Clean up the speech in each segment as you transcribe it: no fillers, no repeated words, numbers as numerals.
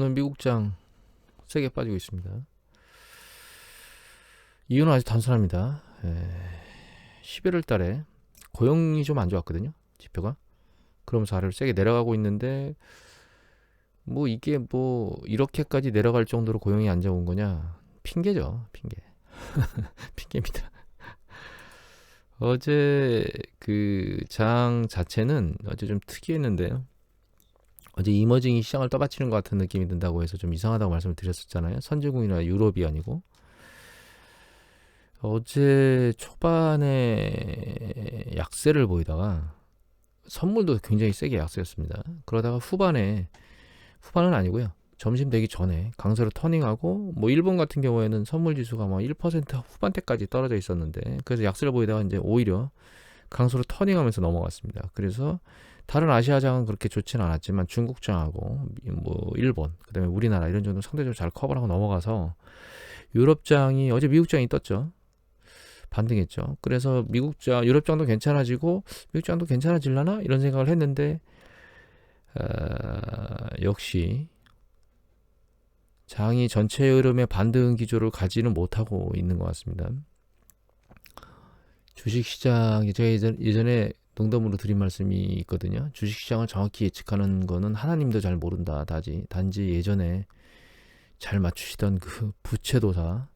오늘 미국장 세게 빠지고 있습니다. 이유는 아주 단순합니다. 11월 달에 고용이 좀 안 좋았거든요. 지표가. 그러면서 아래로 세게 내려가고 있는데 뭐 이게 뭐 이렇게까지 내려갈 정도로 고용이 안 좋은 거냐? 핑계죠. 핑계. 핑계입니다. 어제 그 장 자체는 어제 좀 특이했는데요. 어제 이머징이 시장을 떠받치는 것 같은 느낌이 든다고 해서 좀 이상하다고 말씀을 드렸었잖아요. 선진국이나 유럽이 아니고. 어제 초반에 약세를 보이다가 선물도 굉장히 세게 약세였습니다. 그러다가 후반은 아니고요. 점심 되기 전에 강세로 터닝하고 뭐 일본 같은 경우에는 선물 지수가 뭐 1% 후반대까지 떨어져 있었는데 그래서 약세를 보이다가 이제 오히려 강세로 터닝하면서 넘어갔습니다. 그래서 다른 아시아장은 그렇게 좋지는 않았지만 중국장하고 뭐 일본 그다음에 우리나라 이런 정도 상대적으로 잘 커버하고 넘어가서 유럽장이 어제 미국장이 떴죠. 반등했죠. 그래서 유럽장도 괜찮아지고 미국장도 괜찮아질라나 이런 생각을 했는데 역시 장이 전체 흐름의 반등 기조를 가지는 못하고 있는 것 같습니다. 주식시장이 제가 예전에 농담으로 드린 말씀이 있거든요. 주식시장을 정확히 예측하는 거는 하나님도 잘 모른다. 단지 예전에 잘 맞추시던 그 부채도사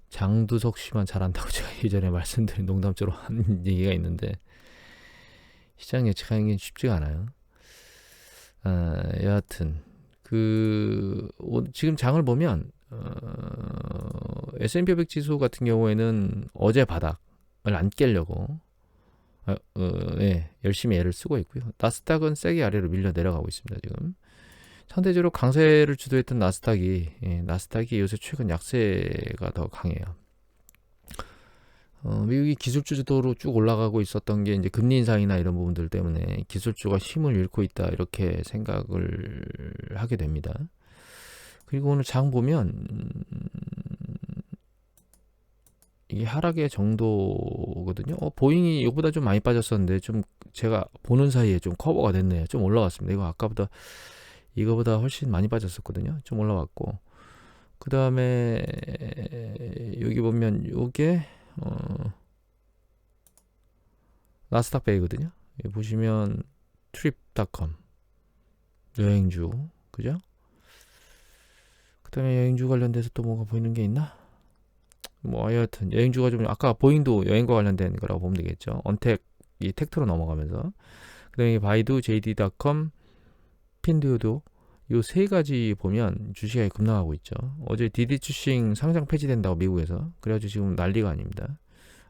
장두석 씨만 잘한다고 제가 예전에 말씀드린 농담처럼 한 얘기가 있는데 시장 예측하는 게 쉽지가 않아요. 여하튼 지금 장을 보면 S&P 500 지수 같은 경우에는 어제 바닥을 안 깨려고 열심히 애를 쓰고 있고요. 나스닥은 세게 아래로 밀려 내려가고 있습니다. 지금 상대적으로 강세를 주도했던 나스닥이 요새 최근 약세가 더 강해요. 미국이 기술주도로 쭉 올라가고 있었던 게 이제 금리 인상이나 이런 부분들 때문에 기술주가 힘을 잃고 있다 이렇게 생각을 하게 됩니다. 그리고 오늘 장 보면 이게 하락의 정도거든요. 보잉이 이거보다 좀 많이 빠졌었는데 좀 제가 보는 사이에 좀 커버가 됐네요. 좀 올라왔습니다. 이거보다 훨씬 많이 빠졌었거든요. 좀 올라왔고 그 다음에 여기 보면 요게 나스닥 베이거든요. 여기 보시면 트립닷컴 여행주 그죠? 그 다음에 여행주 관련돼서 또 뭐가 보이는 게 있나? 뭐 여하튼 여행주가 좀 아까 보잉도 여행과 관련된 거라고 보면 되겠죠. 언택이 텍트로 넘어가면서 그 다음에 바이두, JD.com, 핀듀오도 요 세 가지 보면 주식이 급락하고 있죠. 어제 디디추싱 상장 폐지된다고 미국에서 그래가지고 지금 난리가 아닙니다.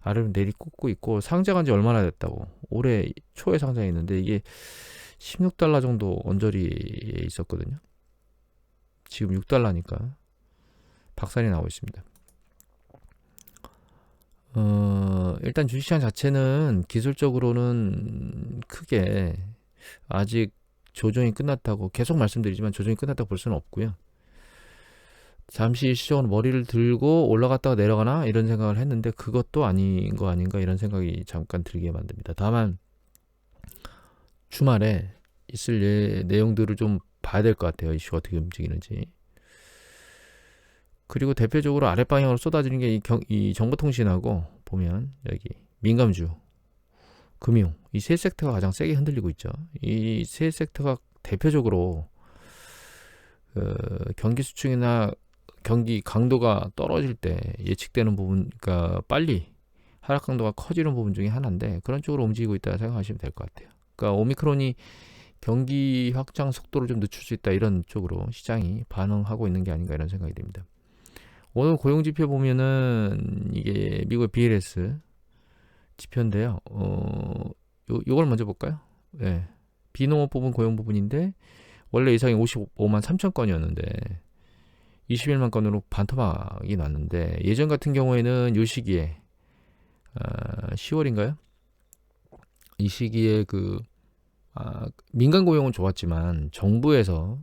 아래로 내리꽂고 있고 상장한 지 얼마나 됐다고 올해 초에 상장했는데 이게 $16 정도 언저리에 있었거든요. 지금 $6니까 박살이 나고 있습니다. 일단 주식시장 자체는 기술적으로는 크게 아직 조정이 끝났다고 계속 말씀드리지만 조정이 끝났다고 볼 수는 없고요. 잠시 일시적으로 머리를 들고 올라갔다가 내려가나 이런 생각을 했는데 그것도 아닌 거 아닌가 이런 생각이 잠깐 들게 만듭니다. 다만 주말에 있을 내용들을 좀 봐야 될 것 같아요. 이슈가 어떻게 움직이는지. 그리고 대표적으로 아랫방향으로 쏟아지는 게 이 정보통신하고 보면 여기 민감주 금융 이 세 섹터가 가장 세게 흔들리고 있죠. 이 세 섹터가 대표적으로 경기 수축이나 경기 강도가 떨어질 때 예측되는 부분, 그러니까 빨리 하락 강도가 커지는 부분 중에 하나인데 그런 쪽으로 움직이고 있다 생각하시면 될 것 같아요. 그러니까 오미크론이 경기 확장 속도를 좀 늦출 수 있다 이런 쪽으로 시장이 반응하고 있는 게 아닌가 이런 생각이 듭니다. 오늘 고용지표 보면은 이게 미국의 BLS 지표인데요. 요걸 먼저 볼까요? 네. 비농업 부분 고용 부분인데 원래 예상이 55만 3천 건이었는데 21만 건으로 반토막이 났는데 예전 같은 경우에는 요 시기에 10월인가요? 이 시기에 민간 고용은 좋았지만 정부에서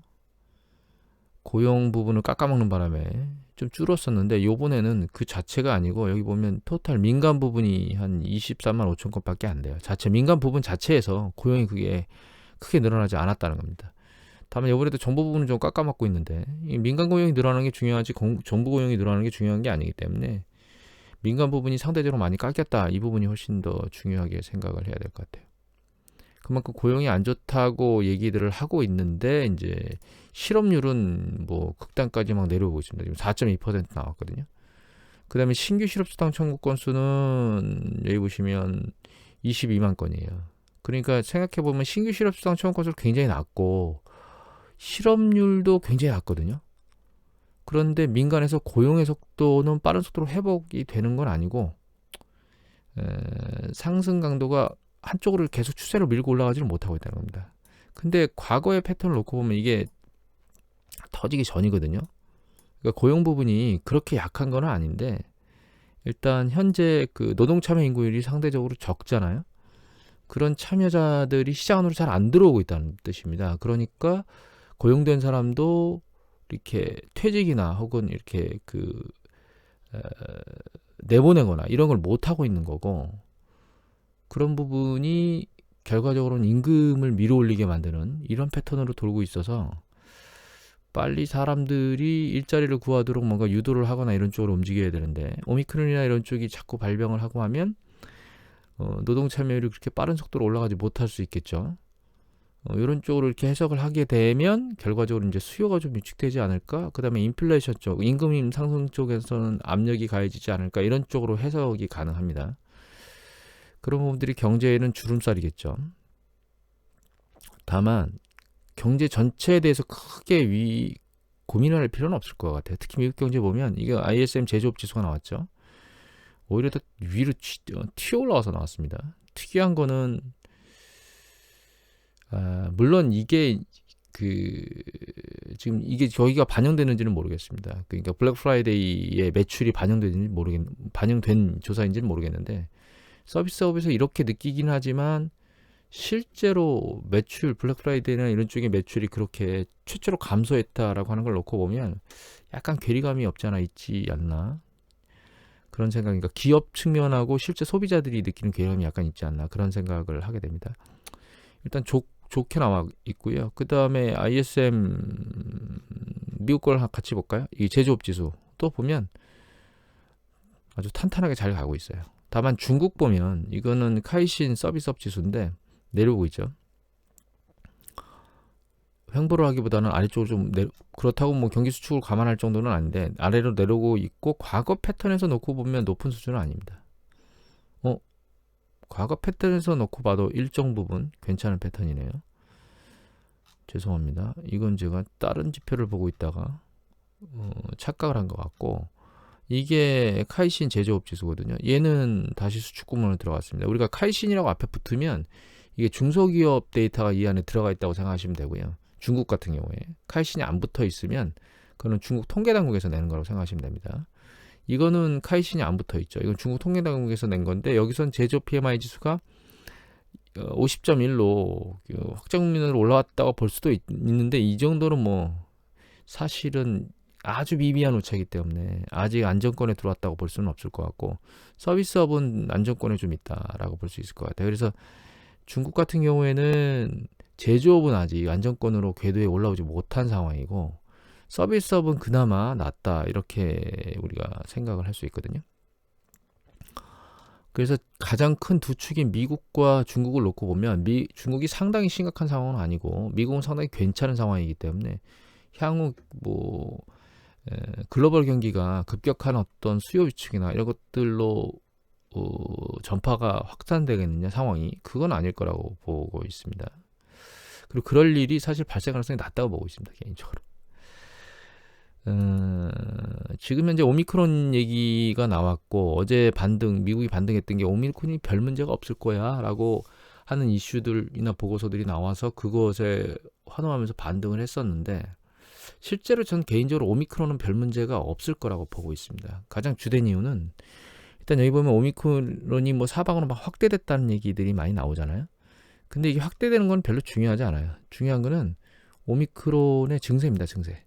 고용 부분을 깎아먹는 바람에 좀 줄었었는데 요번에는 그 자체가 아니고 여기 보면 토탈 민간 부분이 한 24만 5천 건밖에 안 돼요. 민간 부분 자체에서 고용이 그게 크게 늘어나지 않았다는 겁니다. 다만 이번에도 정보 부분은 좀 깎아맞고 있는데 이 민간 고용이 늘어나는 게 중요하지 정부 고용이 늘어나는 게 중요한 게 아니기 때문에 민간 부분이 상대적으로 많이 깎였다. 이 부분이 훨씬 더 중요하게 생각을 해야 될 것 같아요. 그만큼 고용이 안 좋다고 얘기들을 하고 있는데 이제 실업률은 뭐 극단까지 막 내려오고 있습니다. 지금 4.2% 나왔거든요. 그 다음에 신규 실업수당 청구 건수는 여기 보시면 22만 건이에요. 그러니까 생각해보면 신규 실업수당 청구 건수는 굉장히 낮고 실업률도 굉장히 낮거든요. 그런데 민간에서 고용의 속도는 빠른 속도로 회복이 되는 건 아니고 상승 강도가 한쪽으로 계속 추세로 밀고 올라가지를 못하고 있다는 겁니다. 근데 과거의 패턴을 놓고 보면 이게 터지기 전이거든요. 그러니까 고용 부분이 그렇게 약한 건 아닌데 일단 현재 그 노동 참여 인구율이 상대적으로 적잖아요. 그런 참여자들이 시장 안으로 잘 안 들어오고 있다는 뜻입니다. 그러니까 고용된 사람도 이렇게 퇴직이나 혹은 이렇게 내보내거나 이런 걸 못 하고 있는 거고 그런 부분이 결과적으로는 임금을 밀어올리게 만드는 이런 패턴으로 돌고 있어서 빨리 사람들이 일자리를 구하도록 뭔가 유도를 하거나 이런 쪽으로 움직여야 되는데 오미크론이나 이런 쪽이 자꾸 발병을 하고 하면 노동 참여율이 그렇게 빠른 속도로 올라가지 못할 수 있겠죠. 이런 쪽으로 이렇게 해석을 하게 되면 결과적으로 이제 수요가 좀 위축되지 않을까? 그다음에 인플레이션 쪽, 임금 상승 쪽에서는 압력이 가해지지 않을까? 이런 쪽으로 해석이 가능합니다. 그런 부분들이 경제에는 주름살이겠죠. 다만 경제 전체에 대해서 크게 고민을 할 필요는 없을 것 같아요. 특히 미국 경제 보면 이게 ISM 제조업 지수가 나왔죠. 오히려 더 위로 튀어 올라와서 나왔습니다. 특이한 거는 물론 이게 지금 이게 저희가 반영되는지는 모르겠습니다. 그러니까 블랙 프라이데이의 매출이 반영된 조사인지는 모르겠는데 서비스업에서 이렇게 느끼긴 하지만 실제로 매출 블랙 프라이데이나 이런 쪽의 매출이 그렇게 최초로 감소했다라고 하는 걸 놓고 보면 약간 괴리감이 없지 않아 있지 않나 그런 생각이니까 기업 측면하고 실제 소비자들이 느끼는 괴리감이 약간 있지 않나 그런 생각을 하게 됩니다. 일단 좋게 나와 있고요. 그 다음에 ISM 미국 걸 같이 볼까요? 이 제조업 지수 또 보면 아주 탄탄하게 잘 가고 있어요. 다만 중국 보면 이거는 카이신 서비스업 지수인데 내려오고 있죠. 횡보를 하기보다는 아래쪽으로 좀 그렇다고 뭐 경기 수축을 감안할 정도는 아닌데 아래로 내려오고 있고 과거 패턴에서 놓고 보면 높은 수준은 아닙니다. 과거 패턴에서 놓고 봐도 일정 부분 괜찮은 패턴이네요. 죄송합니다. 이건 제가 다른 지표를 보고 있다가 착각을 한 것 같고 이게 카이신 제조업 지수거든요. 얘는 다시 수축 구문으로 들어갔습니다. 우리가 카이신이라고 앞에 붙으면 이게 중소기업 데이터가 이 안에 들어가 있다고 생각하시면 되고요. 중국 같은 경우에 카이신이 안 붙어 있으면 그거는 중국 통계당국에서 내는 거라고 생각하시면 됩니다. 이거는 카이신이 안 붙어 있죠. 이건 중국 통계당국에서 낸 건데 여기선 제조업 PMI 지수가 50.1로 확정민으로 올라왔다고 볼 수도 있는데 이 정도는 뭐 사실은 아주 미비한 오차이기 때문에 아직 안정권에 들어왔다고 볼 수는 없을 것 같고 서비스업은 안정권에 좀 있다라고 볼 수 있을 것 같아요. 그래서 중국 같은 경우에는 제조업은 아직 안정권으로 궤도에 올라오지 못한 상황이고 서비스업은 그나마 낫다 이렇게 우리가 생각을 할 수 있거든요. 그래서 가장 큰 두 축인 미국과 중국을 놓고 보면 중국이 상당히 심각한 상황은 아니고 미국은 상당히 괜찮은 상황이기 때문에 향후 글로벌 경기가 급격한 어떤 수요 위축이나 이런 것들로 전파가 확산되겠느냐 상황이 그건 아닐 거라고 보고 있습니다. 그리고 그럴 일이 사실 발생 가능성이 낮다고 보고 있습니다. 개인적으로. 지금 현재 오미크론 얘기가 나왔고 어제 미국이 반등했던 게 오미크론이 별 문제가 없을 거야 라고 하는 이슈들이나 보고서들이 나와서 그것에 환호하면서 반등을 했었는데 실제로 전 개인적으로 오미크론은 별 문제가 없을 거라고 보고 있습니다. 가장 주된 이유는 일단 여기 보면 오미크론이 뭐 사방으로 막 확대됐다는 얘기들이 많이 나오잖아요. 근데 이게 확대되는 건 별로 중요하지 않아요. 중요한 거는 오미크론의 증세입니다. 증세.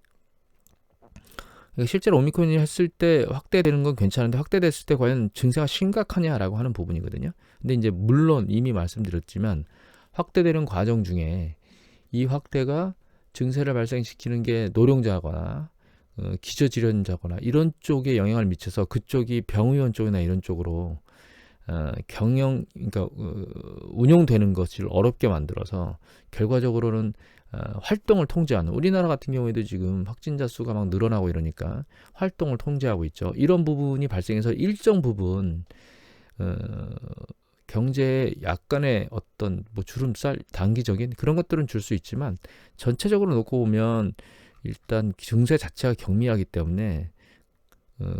실제로 오미크론이 했을 때 확대되는 건 괜찮은데 확대됐을 때 과연 증세가 심각하냐라고 하는 부분이거든요. 근데 이제 물론 이미 말씀드렸지만 확대되는 과정 중에 이 확대가 증세를 발생시키는 게 노령자거나 기저질환자거나 이런 쪽에 영향을 미쳐서 그쪽이 병의원 쪽이나 이런 쪽으로 그러니까 운용되는 것을 어렵게 만들어서 결과적으로는 활동을 통제하는, 우리나라 같은 경우에도 지금 확진자 수가 막 늘어나고 이러니까 활동을 통제하고 있죠. 이런 부분이 발생해서 일정 부분 경제에 약간의 어떤 뭐 주름살, 단기적인 그런 것들은 줄 수 있지만 전체적으로 놓고 보면 일단 증세 자체가 경미하기 때문에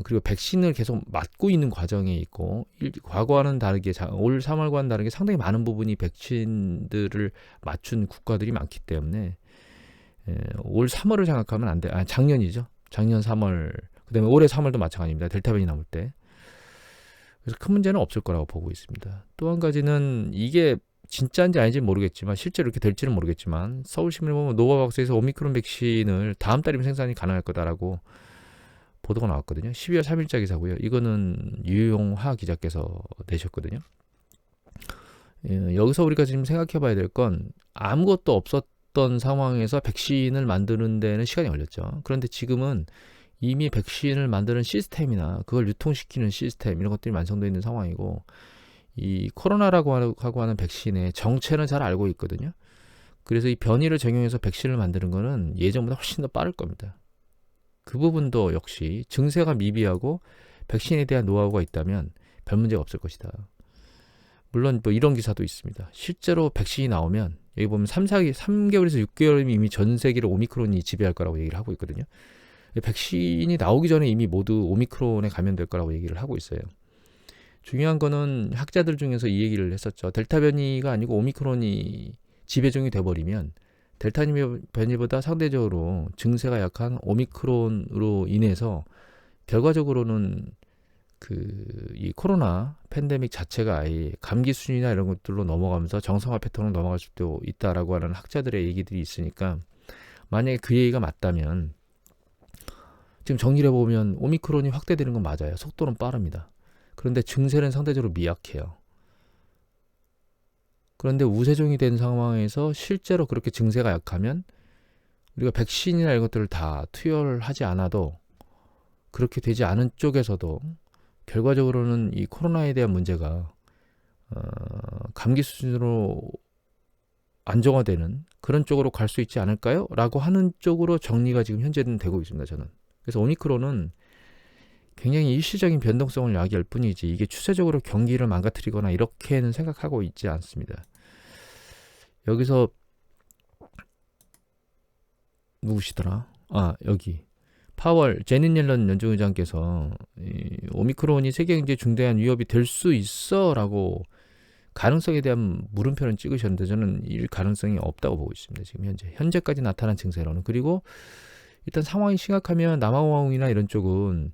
그리고 백신을 계속 맞고 있는 과정에 있고 과거와는 다르게 올 3월과는 다르게 상당히 많은 부분이 백신들을 맞춘 국가들이 많기 때문에 올 3월을 생각하면 안 돼. 작년이죠. 작년 3월, 그다음에 올해 3월도 마찬가지입니다. 델타 변이 나올 때. 그래서 큰 문제는 없을 거라고 보고 있습니다. 또 한 가지는 이게 진짜인지 아닌지 모르겠지만 실제로 이렇게 될지는 모르겠지만 서울신문에 보면 노바박스에서 오미크론 백신을 다음 달이면 생산이 가능할 거다라고 보도가 나왔거든요. 12월 3일자 기사고요. 이거는 유용하 기자께서 내셨거든요. 여기서 우리가 지금 생각해 봐야 될 건 아무것도 없었던 상황에서 백신을 만드는 데는 시간이 걸렸죠. 그런데 지금은 이미 백신을 만드는 시스템이나 그걸 유통시키는 시스템 이런 것들이 완성되어 있는 상황이고 이 코로나라고 하고 하는 백신의 정체는 잘 알고 있거든요. 그래서 이 변이를 적용해서 백신을 만드는 거는 예전보다 훨씬 더 빠를 겁니다. 그 부분도 역시 증세가 미비하고 백신에 대한 노하우가 있다면 별 문제가 없을 것이다. 물론 뭐 이런 기사도 있습니다. 실제로 백신이 나오면 여기 보면 3개월에서 6개월이면 이미 전 세계를 오미크론이 지배할 거라고 얘기를 하고 있거든요. 백신이 나오기 전에 이미 모두 오미크론에 감염될 거라고 얘기를 하고 있어요. 중요한 거는 학자들 중에서 이 얘기를 했었죠. 델타 변이가 아니고 오미크론이 지배종이 돼버리면 델타 변이보다 상대적으로 증세가 약한 오미크론으로 인해서 결과적으로는 이 코로나 팬데믹 자체가 아예 감기 수준이나 이런 것들로 넘어가면서 정상화 패턴으로 넘어갈 수도 있다라고 하는 학자들의 얘기들이 있으니까 만약에 그 얘기가 맞다면 지금 정리를 해보면 오미크론이 확대되는 건 맞아요. 속도는 빠릅니다. 그런데 증세는 상대적으로 미약해요. 그런데 우세종이 된 상황에서 실제로 그렇게 증세가 약하면 우리가 백신이나 이런 것들을 다 투여하지 않아도 그렇게 되지 않은 쪽에서도 결과적으로는 이 코로나에 대한 문제가 감기 수준으로 안정화되는 그런 쪽으로 갈 수 있지 않을까요? 라고 하는 쪽으로 정리가 지금 현재는 되고 있습니다. 저는. 그래서 오미크론은 굉장히 일시적인 변동성을 야기할 뿐이지 이게 추세적으로 경기를 망가뜨리거나 이렇게는 생각하고 있지 않습니다. 여기서 누구시더라? 여기 파월 제닛 옐런 연준의장께서 오미크론이 세계 경제에 중대한 위협이 될 수 있어라고 가능성에 대한 물음표는 찍으셨는데 저는 이 가능성이 없다고 보고 있습니다. 지금 현재까지 나타난 증세로는. 그리고 일단 상황이 심각하면 남아공이나 이런 쪽은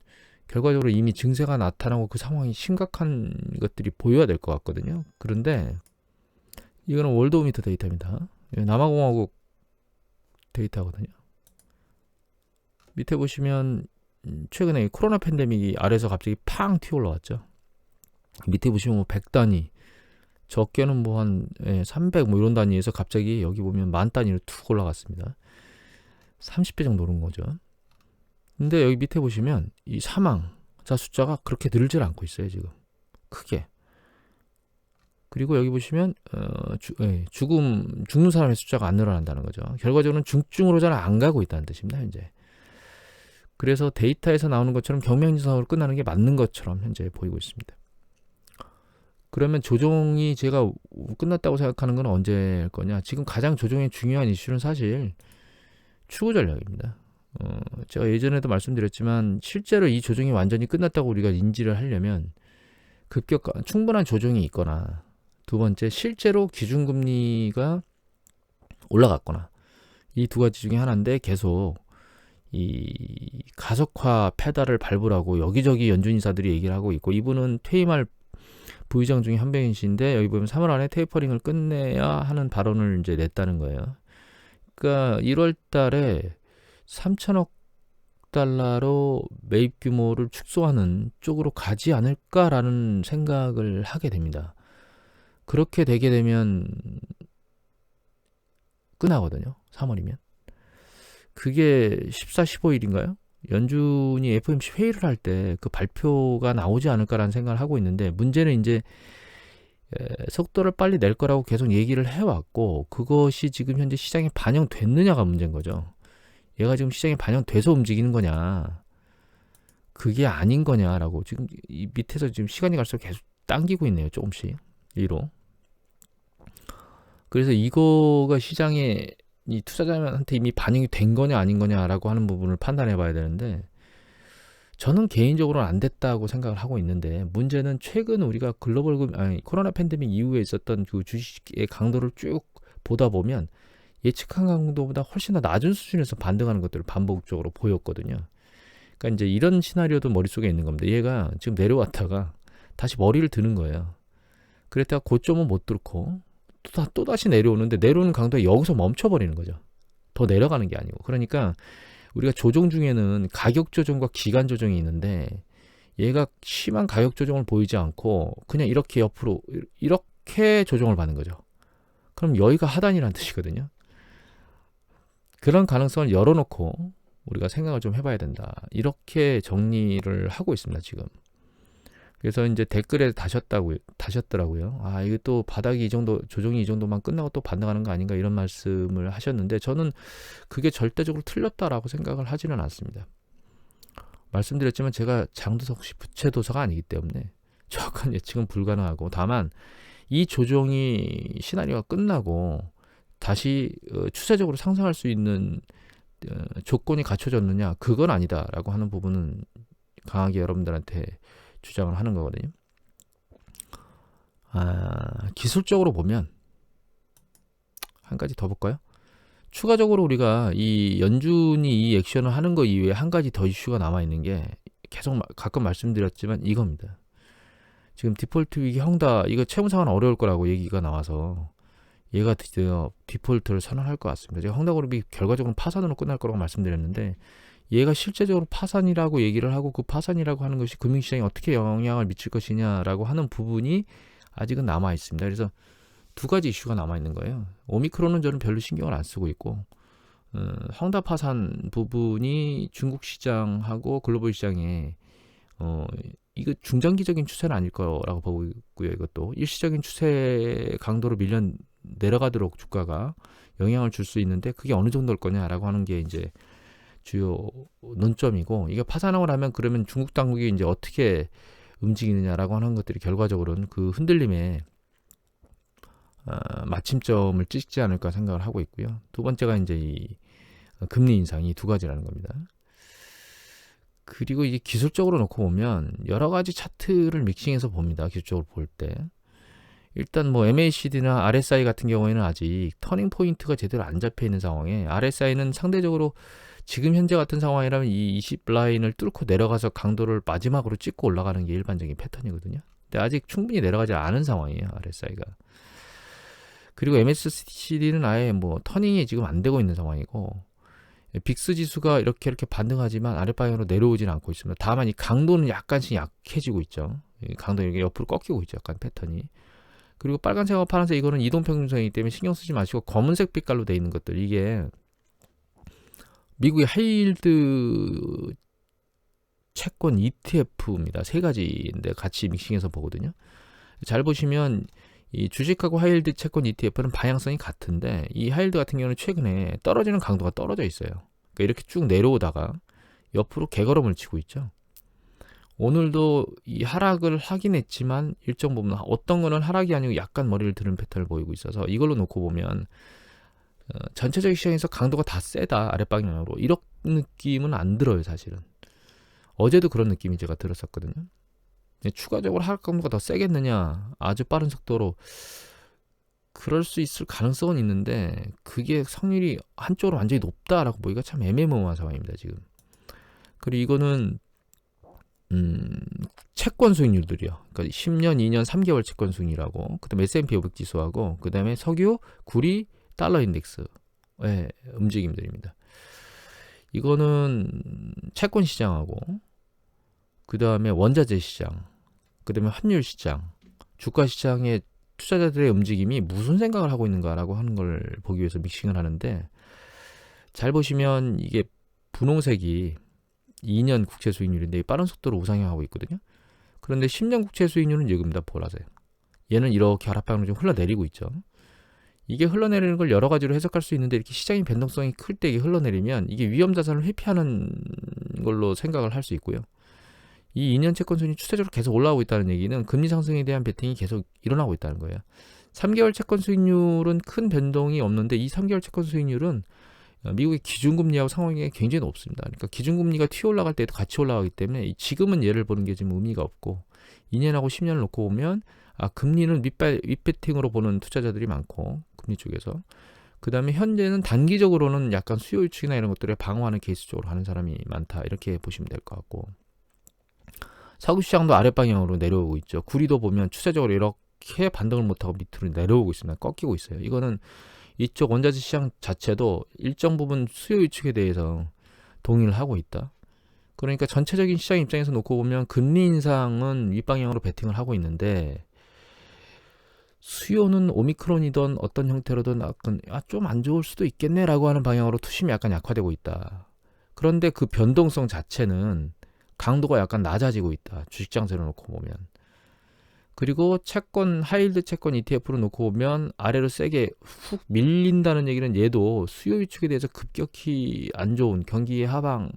결과적으로 이미 증세가 나타나고 그 상황이 심각한 것들이 보여야 될 것 같거든요. 그런데 이거는 월드오미터 데이터입니다. 남아공화국 데이터거든요. 밑에 보시면 최근에 코로나 팬데믹이 아래에서 갑자기 팡 튀어 올라왔죠. 밑에 보시면 뭐 100단위, 적게는 뭐 한 300 뭐 이런 단위에서 갑자기 여기 보면 만 단위로 툭 올라갔습니다. 30배 정도 오른 거죠. 근데 여기 밑에 보시면 이 사망자 숫자가 그렇게 늘질 않고 있어요, 지금. 크게. 그리고 여기 보시면 죽는 사람의 숫자가 안 늘어난다는 거죠. 결과적으로는 중증으로 잘 안 가고 있다는 뜻입니다, 현재. 그래서 데이터에서 나오는 것처럼 경미행진상으로 끝나는 게 맞는 것처럼 현재 보이고 있습니다. 그러면 조정이 제가 끝났다고 생각하는 건 언제일 거냐? 지금 가장 조정의 중요한 이슈는 사실 추구 전략입니다. 제가 예전에도 말씀드렸지만 실제로 이 조정이 완전히 끝났다고 우리가 인지를 하려면 충분한 조정이 있거나 두 번째 실제로 기준금리가 올라갔거나 이 두 가지 중에 하나인데 계속 이 가속화 페달을 밟으라고 여기저기 연준인사들이 얘기를 하고 있고 이분은 퇴임할 부의장 중에 한 명이신데 여기 보면 3월 안에 테이퍼링을 끝내야 하는 발언을 이제 냈다는 거예요. 그러니까 1월 달에 3천억 달러로 매입 규모를 축소하는 쪽으로 가지 않을까라는 생각을 하게 됩니다. 그렇게 되게 되면 끝나거든요. 3월이면. 그게 14, 15일인가요? 연준이 FOMC 회의를 할 때 그 발표가 나오지 않을까라는 생각을 하고 있는데, 문제는 이제 속도를 빨리 낼 거라고 계속 얘기를 해왔고, 그것이 지금 현재 시장에 반영됐느냐가 문제인 거죠. 얘가 지금 시장에 반영돼서 움직이는 거냐, 그게 아닌 거냐라고 지금 이 밑에서 지금 시간이 갈수록 계속 당기고 있네요. 조금씩 위로. 그래서 이거가 시장에 이 투자자한테 이미 반영이 된 거냐 아닌 거냐라고 하는 부분을 판단해 봐야 되는데, 저는 개인적으로는 안 됐다고 생각을 하고 있는데, 문제는 최근 우리가 코로나 팬데믹 이후에 있었던 그 주식의 강도를 쭉 보다 보면 예측한 강도보다 훨씬 더 낮은 수준에서 반등하는 것들을 반복적으로 보였거든요. 그러니까 이제 이런 시나리오도 머릿속에 있는 겁니다. 얘가 지금 내려왔다가 다시 머리를 드는 거예요. 그랬다가 고점은 못 뚫고 또 다시 내려오는데, 내려오는 강도가 여기서 멈춰버리는 거죠. 더 내려가는 게 아니고. 그러니까 우리가 조정 중에는 가격 조정과 기간 조정이 있는데, 얘가 심한 가격 조정을 보이지 않고 그냥 이렇게 옆으로 이렇게 조정을 받는 거죠. 그럼 여기가 하단이라는 뜻이거든요. 그런 가능성을 열어놓고 우리가 생각을 좀 해봐야 된다. 이렇게 정리를 하고 있습니다, 지금. 그래서 이제 댓글에 다셨더라고요. 아, 이게 또 바닥이 이 정도, 조정이 이 정도만 끝나고 또 반등하는 거 아닌가, 이런 말씀을 하셨는데, 저는 그게 절대적으로 틀렸다라고 생각을 하지는 않습니다. 말씀드렸지만 제가 장도석 혹시 부채도서가 아니기 때문에 정확한 예측은 불가능하고, 다만 이 조정이 시나리오가 끝나고 다시 추세적으로 상승할 수 있는 조건이 갖춰졌느냐, 그건 아니다라고 하는 부분은 강하게 여러분들한테 주장을 하는 거거든요. 기술적으로 보면 한 가지 더 볼까요? 추가적으로 우리가 이 연준이 이 액션을 하는 거 이외에 한 가지 더 이슈가 남아있는 게, 계속 가끔 말씀드렸지만 이겁니다. 지금 디폴트 위기 헝다, 이거 채무 상환 어려울 거라고 얘기가 나와서 얘가 드디어 디폴트를 선언할 것 같습니다. 제가 헝다그룹이 결과적으로 파산으로 끝날 거라고 말씀드렸는데, 얘가 실제적으로 파산이라고 얘기를 하고, 그 파산이라고 하는 것이 금융시장에 어떻게 영향을 미칠 것이냐라고 하는 부분이 아직은 남아 있습니다. 그래서 두 가지 이슈가 남아 있는 거예요. 오미크론은 저는 별로 신경을 안 쓰고 있고, 헝다 파산 부분이 중국 시장하고 글로벌 시장에 이거 중장기적인 추세는 아닐 거라고 보고 있고요. 이것도 일시적인 추세 강도로 밀려 내려가도록 주가가 영향을 줄 수 있는데, 그게 어느 정도일 거냐라고 하는 게 이제 주요 논점이고, 이게 파산하고 나면 그러면 중국 당국이 이제 어떻게 움직이느냐라고 하는 것들이 결과적으로는 그 흔들림에 마침점을 찍지 않을까 생각을 하고 있고요. 두 번째가 이제 이 금리 인상이 두 가지라는 겁니다. 그리고 이게 기술적으로 놓고 보면 여러 가지 차트를 믹싱해서 봅니다. 기술적으로 볼 때. 일단 뭐 MACD나 RSI 같은 경우에는 아직 터닝 포인트가 제대로 안 잡혀 있는 상황에, RSI는 상대적으로 지금 현재 같은 상황이라면 이 20 라인을 뚫고 내려가서 강도를 마지막으로 찍고 올라가는 게 일반적인 패턴이거든요. 근데 아직 충분히 내려가지 않은 상황이에요, RSI가. 그리고 MACD는 아예 뭐 터닝이 지금 안 되고 있는 상황이고, 빅스 지수가 이렇게 반등하지만 아랫방향으로 내려오지는 않고 있습니다. 다만 이 강도는 약간씩 약해지고 있죠. 강도 이렇게 옆으로 꺾이고 있죠, 약간 패턴이. 그리고 빨간색과 파란색, 이거는 이동평균선이기 때문에 신경 쓰지 마시고, 검은색 빛깔로 되어 있는 것들, 이게 미국의 하이힐드 채권 ETF입니다. 세 가지인데 같이 믹싱해서 보거든요. 잘 보시면 이 주식하고 하이힐드 채권 ETF는 방향성이 같은데, 이 하이힐드 같은 경우는 최근에 떨어지는 강도가 떨어져 있어요. 그러니까 이렇게 쭉 내려오다가 옆으로 개걸음을 치고 있죠. 오늘도 이 하락을 하긴 했지만 일정 부분, 어떤 거는 하락이 아니고 약간 머리를 드는 패턴을 보이고 있어서, 이걸로 놓고 보면 전체적인 시장에서 강도가 다 세다, 아랫방향으로, 이런 느낌은 안 들어요. 사실은 어제도 그런 느낌이 제가 들었었거든요. 추가적으로 하락 강도가 더 세겠느냐, 아주 빠른 속도로, 그럴 수 있을 가능성은 있는데 그게 확률이 한쪽으로 완전히 높다라고 보기가 참 애매모호한 상황입니다, 지금. 그리고 이거는 채권 수익률들이요. 그러니까 10년, 2년, 3개월 채권 수익률하고, 그다음에 S&P 500 지수하고, 그다음에 석유, 구리, 달러 인덱스의 움직임들입니다. 이거는 채권 시장하고, 그다음에 원자재 시장, 그다음에 환율 시장, 주가 시장의 투자자들의 움직임이 무슨 생각을 하고 있는가라고 하는 걸 보기 위해서 믹싱을 하는데, 잘 보시면 이게 분홍색이 2년 국채 수익률인데 빠른 속도로 우상향하고 있거든요. 그런데 10년 국채 수익률은 여기입니다. 보라색. 얘는 이렇게 하락방으로 좀 흘러내리고 있죠. 이게 흘러내리는 걸 여러 가지로 해석할 수 있는데 이렇게 시장의 변동성이 클 때 이게 흘러내리면 이게 위험 자산을 회피하는 걸로 생각을 할 수 있고요. 이 2년 채권 수익률이 추세적으로 계속 올라오고 있다는 얘기는 금리 상승에 대한 베팅이 계속 일어나고 있다는 거예요. 3개월 채권 수익률은 큰 변동이 없는데 이 3개월 채권 수익률은 미국의 기준금리하고 상황이 굉장히 높습니다. 그러니까 기준금리가 튀어 올라갈 때도 같이 올라가기 때문에 지금은 얘를 보는 게 지금 의미가 없고 2년하고 10년을 놓고 보면 금리는 윗배팅으로 보는 투자자들이 많고 금리 쪽에서 그 다음에 현재는 단기적으로는 약간 수요 유축이나 이런 것들에 방어하는 케이스 쪽으로 하는 사람이 많다 이렇게 보시면 될 것 같고 사고 시장도 아랫 방향으로 내려오고 있죠. 구리도 보면 추세적으로 이렇게 반등을 못하고 밑으로 내려오고 있습니다. 꺾이고 있어요. 이거는 이쪽 원자재 시장 자체도 일정 부분 수요 유축에 대해서 동의를 하고 있다. 그러니까 전체적인 시장 입장에서 놓고 보면 금리 인상은 윗방향으로 베팅을 하고 있는데 수요는 오미크론이든 어떤 형태로든 약간 좀 안 좋을 수도 있겠네라고 하는 방향으로 투심이 약간 약화되고 있다. 그런데 그 변동성 자체는 강도가 약간 낮아지고 있다. 주식 장세로 놓고 보면. 그리고 채권, 하이힐드 채권 ETF로 놓고 보면 아래로 세게 훅 밀린다는 얘기는 얘도 수요 위축에 대해서 급격히 안 좋은 경기의 하방에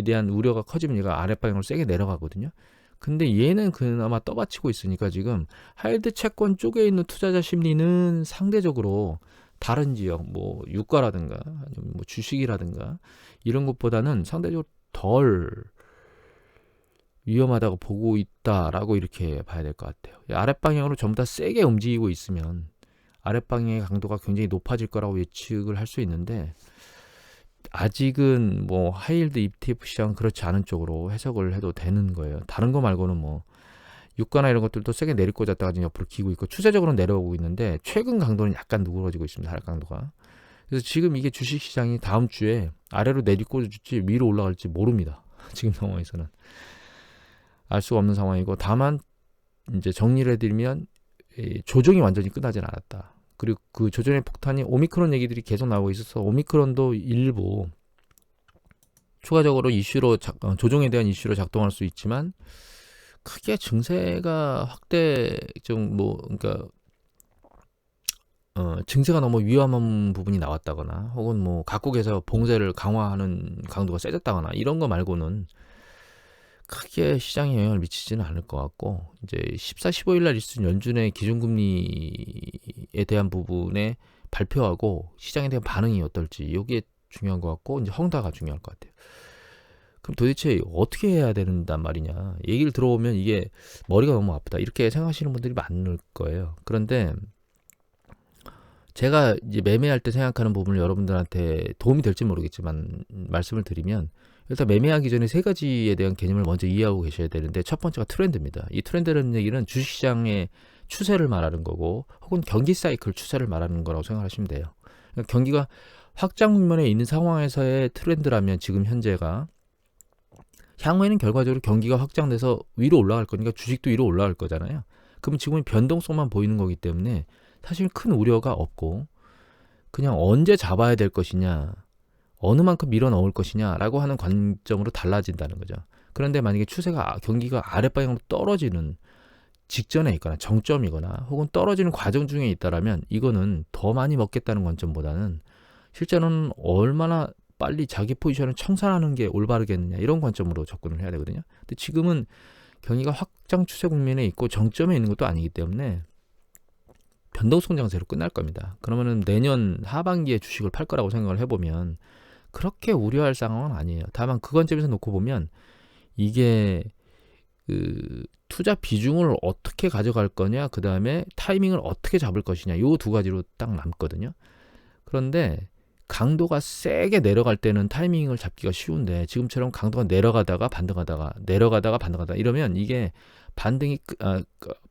대한 우려가 커지면 얘가 아랫방향으로 세게 내려가거든요. 근데 얘는 그나마 떠받치고 있으니까 지금 하이힐드 채권 쪽에 있는 투자자 심리는 상대적으로 다른 지역, 뭐 유가라든가 아니면 뭐 주식이라든가 이런 것보다는 상대적으로 덜 위험하다고 보고 있다라고 이렇게 봐야 될 것 같아요. 아랫방향으로 전부 다 세게 움직이고 있으면 아랫방향의 강도가 굉장히 높아질 거라고 예측을 할 수 있는데 아직은 뭐 하이힐드 ETF 시장 그렇지 않은 쪽으로 해석을 해도 되는 거예요. 다른 거 말고는 뭐 유가나 이런 것들도 세게 내릴 꽂았다가 지금 옆으로 기고 있고 추세적으로는 내려오고 있는데 최근 강도는 약간 누그러지고 있습니다. 하락 강도가. 그래서 지금 이게 주식시장이 다음 주에 아래로 내리꽂을지 위로 올라갈지 모릅니다. 지금 상황에서는. 알 수가 없는 상황이고 다만 이제 정리를 해드리면 조정이 완전히 끝나진 않았다. 그리고 그 조정의 폭탄이 오미크론 얘기들이 계속 나오고 있어서 오미크론도 일부 추가적으로 이슈로 조정에 대한 이슈로 작동할 수 있지만 크게 증세가 확대 그러니까 증세가 너무 위험한 부분이 나왔다거나 혹은 뭐 각국에서 봉쇄를 강화하는 강도가 세졌다거나 이런 거 말고는 크게 시장에 영향을 미치지는 않을 것 같고 이제 14, 15일 날 있을 연준의 기준금리에 대한 부분에 발표하고 시장에 대한 반응이 어떨지 이게 중요한 것 같고 이제 헝다가 중요할 것 같아요. 그럼 도대체 어떻게 해야 된단 말이냐 얘기를 들어보면 이게 머리가 너무 아프다 이렇게 생각하시는 분들이 많을 거예요. 그런데 제가 이제 매매할 때 생각하는 부분을 여러분들한테 도움이 될지 모르겠지만 말씀을 드리면 일단 매매하기 전에 세 가지에 대한 개념을 먼저 이해하고 계셔야 되는데 첫 번째가 트렌드입니다. 이 트렌드라는 얘기는 주식시장의 추세를 말하는 거고 혹은 경기 사이클 추세를 말하는 거라고 생각하시면 돼요. 그러니까 경기가 확장 국면에 있는 상황에서의 트렌드라면 지금 현재가 향후에는 결과적으로 경기가 확장돼서 위로 올라갈 거니까 주식도 위로 올라갈 거잖아요. 그럼 지금은 변동성만 보이는 거기 때문에 사실 큰 우려가 없고 그냥 언제 잡아야 될 것이냐 어느 만큼 밀어 넣을 것이냐라고 하는 관점으로 달라진다는 거죠. 그런데 만약에 추세가 경기가 아랫방향으로 떨어지는 직전에 있거나 정점이거나 혹은 떨어지는 과정 중에 있다라면 이거는 더 많이 먹겠다는 관점보다는 실제로는 얼마나 빨리 자기 포지션을 청산하는 게 올바르겠느냐 이런 관점으로 접근을 해야 되거든요. 근데 지금은 경기가 확장 추세 국면에 있고 정점에 있는 것도 아니기 때문에 변동성 장세로 끝날 겁니다. 그러면은 내년 하반기에 주식을 팔 거라고 생각을 해보면 그렇게 우려할 상황은 아니에요. 다만 그 관점에서 놓고 보면 이게 그 투자 비중을 어떻게 가져갈 거냐 그 다음에 타이밍을 어떻게 잡을 것이냐 요 두 가지로 딱 남거든요. 그런데 강도가 세게 내려갈 때는 타이밍을 잡기가 쉬운데 지금처럼 강도가 내려가다가 반등하다가 내려가다가 반등하다가 이러면 이게 반등이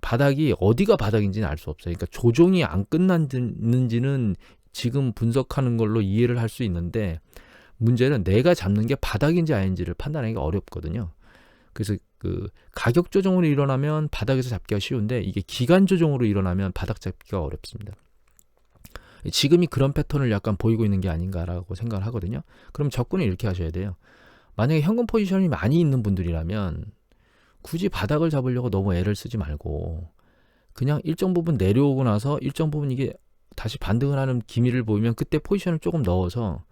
바닥이 어디가 바닥인지는 알 수 없어요. 그러니까 조정이 안 끝났는지는 지금 분석하는 걸로 이해를 할 수 있는데 문제는 내가 잡는 게 바닥인지 아닌지를 판단하기가 어렵거든요. 그래서 그 가격 조정으로 일어나면 바닥에서 잡기가 쉬운데 이게 기간 조정으로 일어나면 바닥 잡기가 어렵습니다. 지금이 그런 패턴을 약간 보이고 있는 게 아닌가라고 생각을 하거든요. 그럼 접근을 이렇게 하셔야 돼요. 만약에 현금 포지션이 많이 있는 분들이라면 굳이 바닥을 잡으려고 너무 애를 쓰지 말고 그냥 일정 부분 내려오고 나서 일정 부분 이게 다시 반등을 하는 기미를 보이면 그때 포지션을 조금 넣어서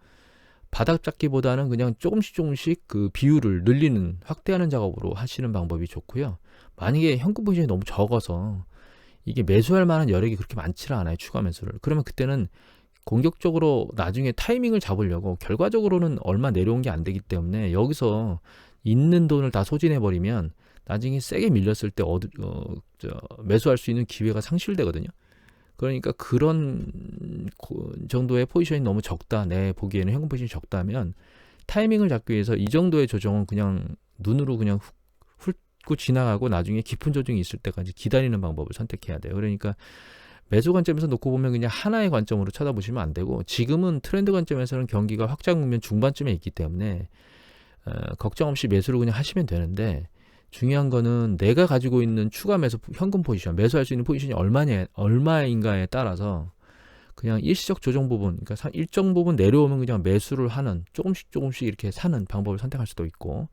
바닥 잡기보다는 그냥 조금씩 그 비율을 늘리는 확대하는 작업으로 하시는 방법이 좋고요. 만약에 현금 포지션이 너무 적어서 이게 매수할 만한 여력이 그렇게 많지는 않아요. 추가 매수를. 그러면 그때는 공격적으로 나중에 타이밍을 잡으려고 결과적으로는 얼마 내려온 게 안 되기 때문에 여기서 있는 돈을 다 소진해버리면 나중에 세게 밀렸을 때 매수할 수 있는 기회가 상실되거든요. 그러니까 그런 정도의 포지션이 너무 적다. 내 보기에는 현금 포지션이 적다면 타이밍을 잡기 위해서 이 정도의 조정은 그냥 눈으로 그냥 훑고 지나가고 나중에 깊은 조정이 있을 때까지 기다리는 방법을 선택해야 돼요. 그러니까 매수 관점에서 놓고 보면 그냥 하나의 관점으로 쳐다보시면 안 되고 지금은 트렌드 관점에서는 경기가 확장 국면 중반쯤에 있기 때문에 걱정 없이 매수를 그냥 하시면 되는데 중요한 거는 내가 가지고 있는 추가 매수 현금 포지션, 매수할 수 있는 포지션이 얼마인가에 따라서 그냥 일시적 조정 부분, 그러니까 일정 부분 내려오면 그냥 매수를 하는 조금씩 이렇게 사는 방법을 선택할 수도 있고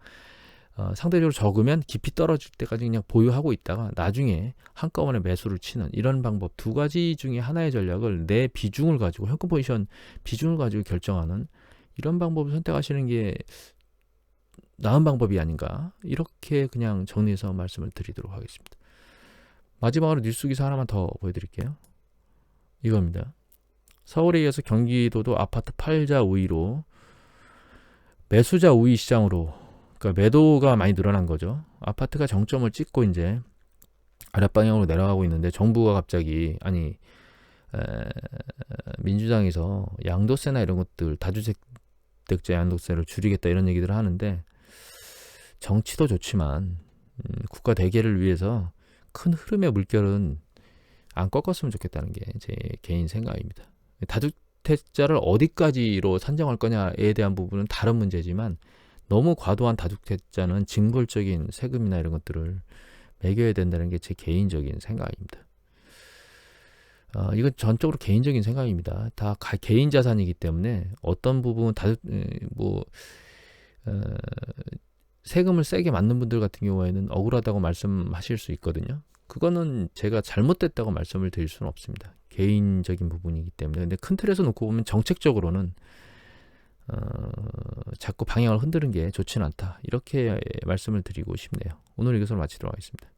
상대적으로 적으면 깊이 떨어질 때까지 그냥 보유하고 있다가 나중에 한꺼번에 매수를 치는 이런 방법 두 가지 중에 하나의 전략을 내 비중을 가지고 현금 포지션 비중을 가지고 결정하는 이런 방법을 선택하시는 게 나은 방법이 아닌가 이렇게 그냥 정리해서 말씀을 드리도록 하겠습니다. 마지막으로 뉴스 기사 하나만 더 보여드릴게요. 이겁니다. 서울에 이어서 경기도도 아파트 팔자 우위로 매수자 우위 시장으로 그러니까 매도가 많이 늘어난 거죠. 아파트가 정점을 찍고 이제 아랫방향으로 내려가고 있는데 정부가 갑자기 민주당에서 양도세나 이런 것들 다주택자 양도세를 줄이겠다 이런 얘기들을 하는데 정치도 좋지만 국가 대계를 위해서 큰 흐름의 물결은 안 꺾었으면 좋겠다는 게 제 개인 생각입니다. 다주택자를 어디까지로 산정할 거냐에 대한 부분은 다른 문제지만 너무 과도한 다주택자는 징벌적인 세금이나 이런 것들을 매겨야 된다는 게 제 개인적인 생각입니다. 이건 전적으로 개인적인 생각입니다. 다 개인 자산이기 때문에 어떤 부분은 세금을 세게 맞는 분들 같은 경우에는 억울하다고 말씀하실 수 있거든요. 그거는 제가 잘못됐다고 말씀을 드릴 수는 없습니다. 개인적인 부분이기 때문에. 근데 큰 틀에서 놓고 보면 정책적으로는 자꾸 방향을 흔드는 게 좋지는 않다. 이렇게 말씀을 드리고 싶네요. 오늘 이것을 마치도록 하겠습니다.